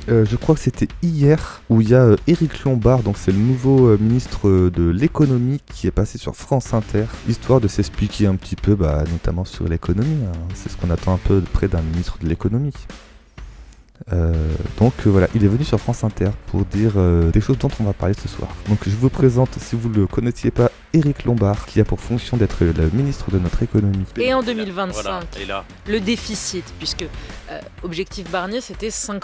Je crois que c'était hier où il y a Éric Lombard, donc c'est le nouveau ministre de l'économie qui est passé sur France Inter, histoire de s'expliquer un petit peu, notamment sur l'économie, hein. C'est ce qu'on attend un peu près d'un ministre de l'économie. Voilà, il est venu sur France Inter pour dire des choses dont on va parler ce soir. Donc je vous présente, si vous ne le connaissiez pas, Éric Lombard, qui a pour fonction d'être le ministre de notre économie. Et en 2025, Voilà, et là. le déficit, puisque objectif Barnier c'était 5%.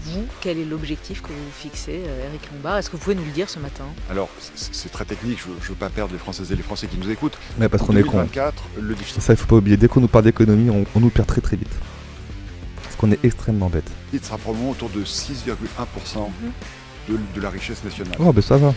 Vous, quel est l'objectif que vous fixez, Éric Lombard? Est-ce que vous pouvez nous le dire ce matin? Alors, c'est très technique, je ne veux pas perdre les Françaises et les Français qui nous écoutent. Ouais, parce En qu'on est con. 2024, le déficit Ça, il faut pas oublier, dès qu'on nous parle d'économie, on nous perd très très vite. Parce qu'on est extrêmement bête. sera probablement autour de 6,1% de la richesse nationale. Oh, ben ça va.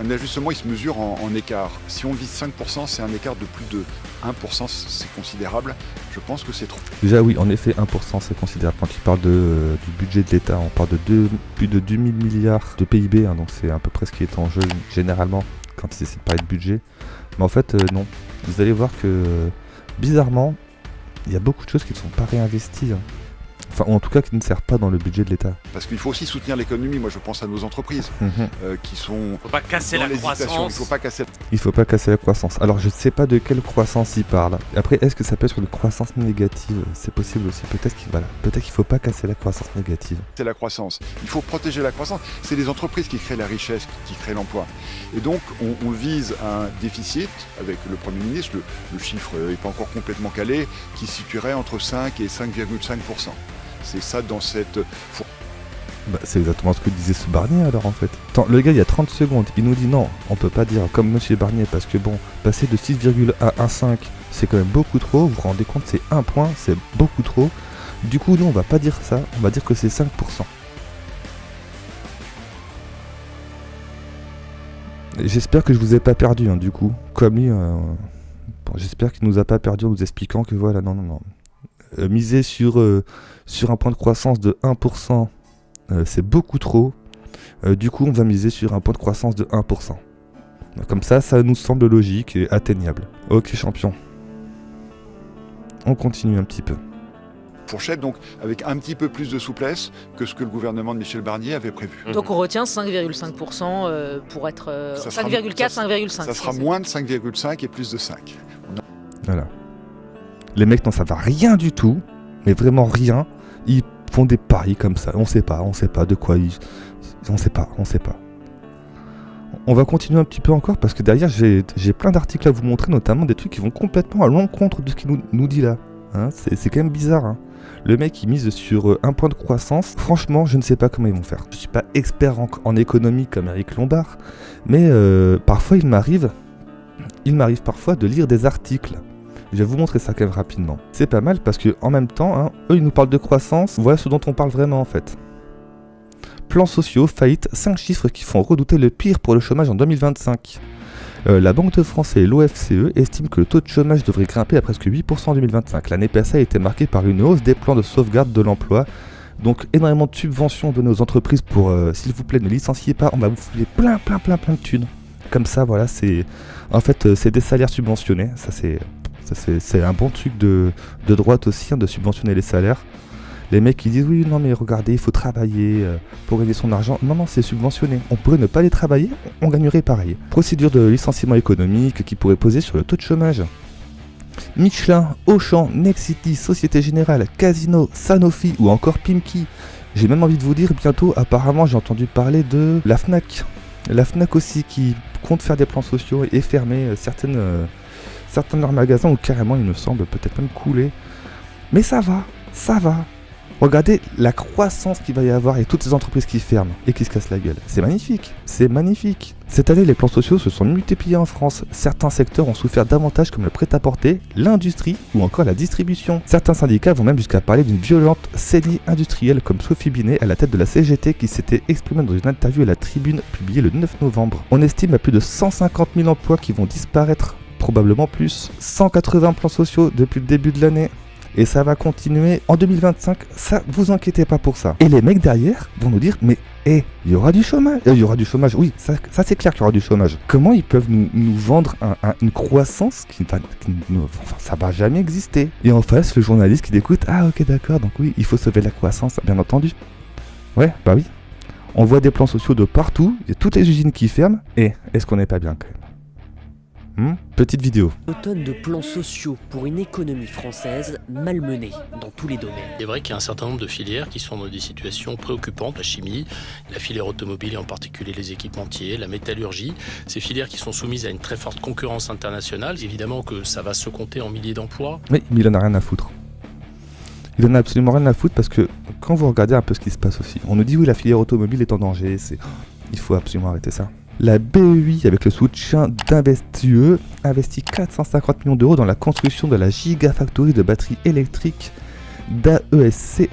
Un ajustement, il se mesure en écart. Si on vise 5%, c'est un écart de plus de 1%, c'est considérable. Je pense que c'est trop. Déjà oui, en effet, 1% c'est considérable. Quand il parle du budget de l'État, on parle de plus de 2 000 milliards de PIB, hein, donc c'est à peu près ce qui est en jeu généralement quand ils essaient de parler de budget. Mais en fait, non. Vous allez voir que, bizarrement, il y a beaucoup de choses qui ne sont pas réinvesties, hein. Enfin, ou en tout cas qui ne servent pas dans le budget de l'État. Parce qu'il faut aussi soutenir l'économie. Moi, je pense à nos entreprises qui sont Faut pas casser dans la l'hésitation. Il croissance. ne faut pas casser. Il faut pas casser la croissance. Alors je ne sais pas de quelle croissance il parle. Après, est-ce que ça peut être une croissance négative? C'est possible aussi. Peut-être qu'il faut pas casser la croissance négative. C'est la croissance. Il faut protéger la croissance. C'est les entreprises qui créent la richesse, qui créent l'emploi. Et donc, on vise un déficit avec le Premier ministre. Le chiffre n'est pas encore complètement calé, qui se situerait entre 5 et 5,5%. C'est ça dans cette... C'est exactement ce que disait ce Barnier alors en fait. Attends, le gars il y a 30 secondes, il nous dit non, on peut pas dire comme Monsieur Barnier parce que bon, passer de 6,1 à 1,5 c'est quand même beaucoup trop, vous vous rendez compte c'est 1 point, c'est beaucoup trop. Du coup nous on va pas dire ça, on va dire que c'est 5%. J'espère que je vous ai pas perdu du coup, comme lui, j'espère qu'il nous a pas perdu en nous expliquant que voilà, non. Miser sur un point de croissance de 1%, c'est beaucoup trop. Du coup, on va miser sur un point de croissance de 1%. Comme ça nous semble logique et atteignable. Ok, champion. On continue un petit peu. Fourchette, donc avec un petit peu plus de souplesse que ce que le gouvernement de Michel Barnier avait prévu. Donc on retient 5,5% pour être... Ça sera- 5,4, ça- 5,5. Ça sera moins de 5,5 et plus de 5. Voilà. Les mecs n'en savent rien du tout, mais vraiment rien. Ils font des paris comme ça. On sait pas de quoi ils... On sait pas. On va continuer un petit peu encore parce que derrière j'ai plein d'articles à vous montrer, notamment des trucs qui vont complètement à l'encontre de ce qu'il nous dit là. Hein, c'est quand même bizarre. Hein. Le mec il mise sur un point de croissance. Franchement, je ne sais pas comment ils vont faire. Je suis pas expert en économie comme Éric Lombard, mais parfois il m'arrive parfois de lire des articles. Je vais vous montrer ça quand même rapidement. C'est pas mal parce que en même temps, eux ils nous parlent de croissance, voilà ce dont on parle vraiment en fait. Plans sociaux, faillite, 5 chiffres qui font redouter le pire pour le chômage en 2025. La Banque de France et l'OFCE estiment que le taux de chômage devrait grimper à presque 8% en 2025. L'année passée a été marquée par une hausse des plans de sauvegarde de l'emploi. Donc énormément de subventions données aux entreprises pour s'il vous plaît ne licenciez pas, on va vous filer plein de thunes. Comme ça voilà, c'est des salaires subventionnés, c'est un bon truc de droite aussi, de subventionner les salaires. Les mecs qui disent oui, non mais regardez, il faut travailler pour gagner son argent. Non, c'est subventionné. On pourrait ne pas les travailler, on gagnerait pareil. Procédure de licenciement économique qui pourrait peser sur le taux de chômage. Michelin, Auchan, Nexity, Société Générale, Casino, Sanofi ou encore Pimki. J'ai même envie de vous dire bientôt, apparemment j'ai entendu parler de la Fnac. La Fnac aussi qui compte faire des plans sociaux et fermer certains de leurs magasins ou carrément il me semble peut-être même couler. Mais ça va. Regardez la croissance qu'il va y avoir et toutes ces entreprises qui ferment et qui se cassent la gueule. C'est magnifique. Cette année, les plans sociaux se sont multipliés en France. Certains secteurs ont souffert davantage comme le prêt-à-porter, l'industrie ou encore la distribution. Certains syndicats vont même jusqu'à parler d'une violente saignée industrielle comme Sophie Binet à la tête de la CGT qui s'était exprimée dans une interview à la Tribune publiée le 9 novembre. On estime à plus de 150 000 emplois qui vont disparaître, probablement plus. 180 plans sociaux depuis le début de l'année. Et ça va continuer en 2025, ça, vous inquiétez pas pour ça. Et les mecs derrière vont nous dire, mais il y aura du chômage. Il y aura du chômage, oui, ça c'est clair qu'il y aura du chômage. Comment ils peuvent nous vendre une croissance ça va jamais exister. Et en face, le journaliste qui l'écoute, ah ok d'accord, donc oui, il faut sauver la croissance, bien entendu. Ouais, bah oui. On voit des plans sociaux de partout, il y a toutes les usines qui ferment, et est-ce qu'on n'est pas bien quand même? Petite vidéo. Automne de plans sociaux pour une économie française malmenée dans tous les domaines. Il est vrai qu'il y a un certain nombre de filières qui sont dans des situations préoccupantes. La chimie, la filière automobile et en particulier les équipementiers, la métallurgie. Ces filières qui sont soumises à une très forte concurrence internationale. Évidemment que ça va se compter en milliers d'emplois. Oui, mais il en a rien à foutre. Il en a absolument rien à foutre parce que quand vous regardez un peu ce qui se passe aussi, on nous dit oui la filière automobile est en danger, il faut absolument arrêter ça. La BEI, avec le soutien d'Investie, investit 450 millions d'euros dans la construction de la Gigafactory de batteries électriques d'AESC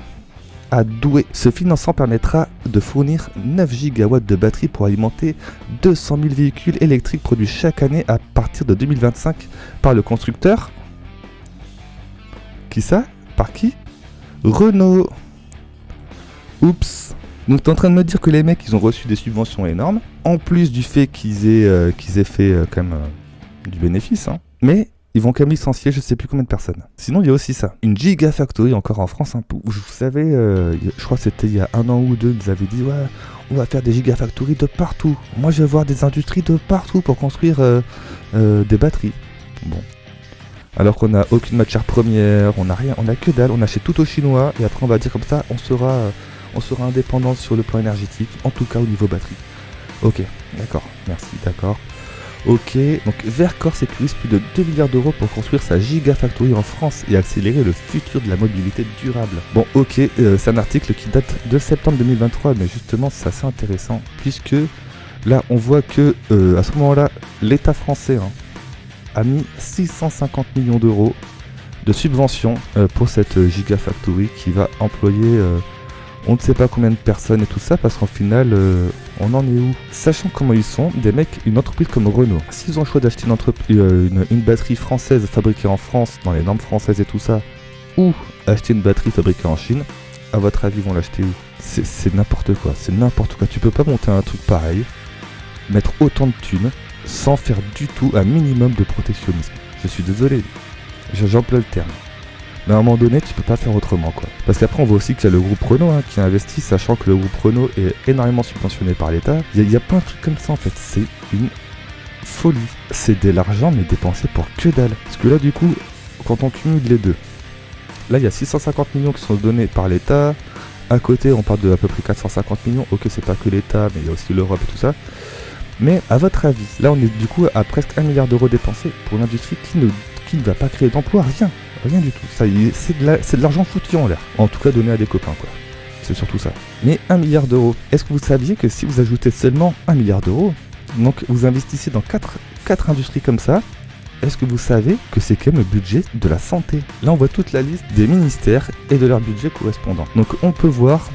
à Douai. Ce financement permettra de fournir 9 gigawatts de batteries pour alimenter 200 000 véhicules électriques produits chaque année à partir de 2025 par le constructeur. Qui ça? Par qui? Renault. Oups. Donc t'es en train de me dire que les mecs ils ont reçu des subventions énormes, en plus du fait qu'ils aient fait quand même du bénéfice, hein. Mais ils vont quand même licencier je sais plus combien de personnes. Sinon il y a aussi ça, une Gigafactory encore en France, hein, vous savez, je crois que c'était il y a 1 an ou 2, ils nous avaient dit ouais, on va faire des Gigafactories de partout. Moi je vais voir des industries de partout pour construire des batteries. Bon. Alors qu'on n'a aucune matière première, on n'a rien, on a que dalle, on achète tout aux Chinois et après on va dire comme ça, on sera indépendant sur le plan énergétique, en tout cas au niveau batterie. Ok, d'accord, merci, d'accord. Ok, donc Verkor sécurise plus de 2 milliards d'euros pour construire sa Gigafactory en France et accélérer le futur de la mobilité durable. Bon, ok, c'est un article qui date de septembre 2023, mais justement c'est assez intéressant, puisque là on voit que à ce moment-là, l'État français a mis 650 millions d'euros de subventions pour cette Gigafactory qui va employer on ne sait pas combien de personnes et tout ça, parce qu'en final, on en est où? Sachant comment ils sont, des mecs, une entreprise comme Renault, s'ils ont le choix d'acheter une batterie française fabriquée en France, dans les normes françaises et tout ça, ou acheter une batterie fabriquée en Chine, à votre avis, ils vont l'acheter où? C'est n'importe quoi, c'est n'importe quoi. Tu peux pas monter un truc pareil, mettre autant de thunes, sans faire du tout un minimum de protectionnisme. Je suis désolé, j'emploie le terme. Mais à un moment donné, tu peux pas faire autrement, quoi. Parce qu'après, on voit aussi qu'il y a le groupe Renault qui investit, sachant que le groupe Renault est énormément subventionné par l'État. Il y a plein de trucs comme ça, en fait. C'est une folie. C'est de l'argent, mais dépensé pour que dalle. Parce que là, du coup, quand on cumule les deux, là, il y a 650 millions qui sont donnés par l'État. À côté, on parle de à peu près 450 millions. Ok, c'est pas que l'État, mais il y a aussi l'Europe et tout ça. Mais à votre avis, là, on est du coup à presque 1 milliard d'euros dépensés pour une industrie qui ne va pas créer d'emplois, rien du tout. Ça y est, c'est de l'argent foutu en l'air. En tout cas donné à des copains, quoi. C'est surtout ça. Mais 1 milliard d'euros. Est-ce que vous saviez que si vous ajoutez seulement 1 milliard d'euros, donc vous investissez dans 4 industries comme ça, est-ce que vous savez que c'est quand même le budget de la santé? Là on voit toute la liste des ministères et de leurs budgets correspondants. Donc on peut voir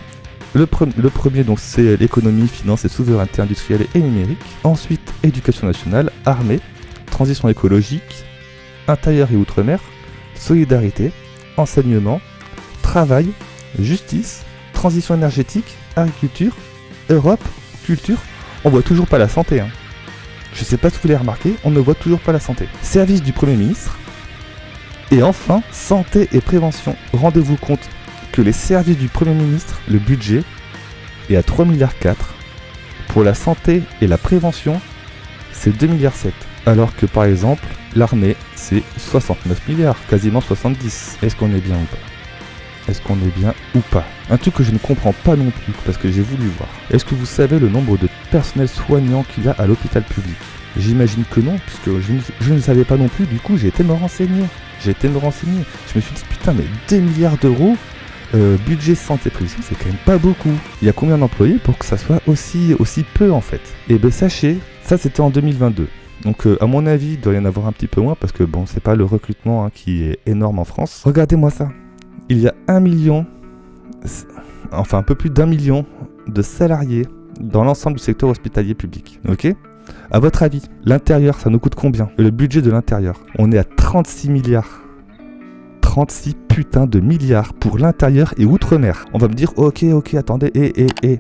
le premier, donc c'est l'économie, finance et souveraineté industrielle et numérique. Ensuite, éducation nationale, armée, transition écologique, intérieur et outre-mer, solidarité, enseignement, travail, justice, transition énergétique, agriculture, Europe, culture. On voit toujours pas la santé. Je sais pas si vous l'avez remarqué, on ne voit toujours pas la santé. Service du Premier ministre. Et enfin, santé et prévention. Rendez-vous compte que les services du Premier ministre, le budget, est à 3,4 milliards. Pour la santé et la prévention, c'est 2,7 milliards. Alors que par exemple, l'armée, c'est 69 milliards, quasiment 70. Est-ce qu'on est bien ou pas? Est-ce qu'on est bien ou pas? Un truc que je ne comprends pas non plus, parce que j'ai voulu voir. Est-ce que vous savez le nombre de personnels soignants qu'il y a à l'hôpital public? J'imagine que non, puisque je ne savais pas non plus, du coup j'ai été me renseigner. Je me suis dit, putain, mais 2 milliards d'euros, budget santé prévision, c'est quand même pas beaucoup. Il y a combien d'employés pour que ça soit aussi peu en fait? Et ben sachez, ça c'était en 2022. Donc à mon avis, il doit y en avoir un petit peu moins, parce que bon, c'est pas le recrutement qui est énorme en France. Regardez-moi ça. Il y a 1 million, enfin un peu plus d'1 million de salariés dans l'ensemble du secteur hospitalier public. Ok? À votre avis, l'intérieur, ça nous coûte combien? Le budget de l'intérieur, on est à 36 milliards. 36 putains de milliards pour l'intérieur et outre-mer. On va me dire, ok, attendez, il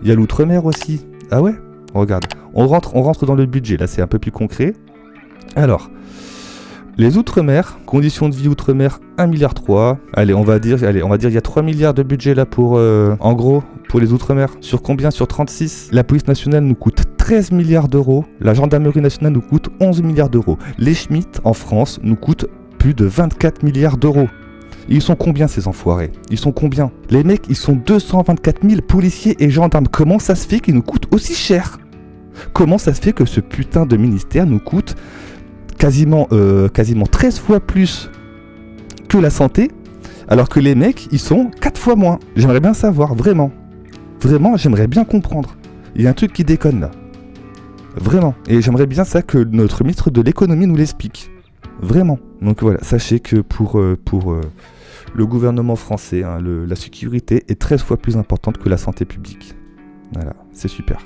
y a l'outre-mer aussi. Ah ouais? Regarde, on rentre dans le budget, là c'est un peu plus concret. Alors, les outre-mer, conditions de vie outre-mer, 1,3 milliard. Allez, on va dire, il y a 3 milliards de budget là pour, en gros, pour les outre-mer. Sur combien? Sur 36. La police nationale nous coûte 13 milliards d'euros. La gendarmerie nationale nous coûte 11 milliards d'euros. Les Schmitt, en France, nous coûtent plus de 24 milliards d'euros. Ils sont combien ces enfoirés? Ils sont combien? Les mecs, ils sont 224 000 policiers et gendarmes. Comment ça se fait qu'ils nous coûtent aussi cher? Comment ça se fait que ce putain de ministère nous coûte quasiment 13 fois plus que la santé, alors que les mecs, ils sont 4 fois moins? J'aimerais bien savoir, vraiment. Vraiment, j'aimerais bien comprendre. Il y a un truc qui déconne là. Vraiment. Et j'aimerais bien ça que notre ministre de l'économie nous l'explique. Vraiment. Donc voilà, sachez que pour le gouvernement français, la sécurité est 13 fois plus importante que la santé publique. Voilà, c'est super.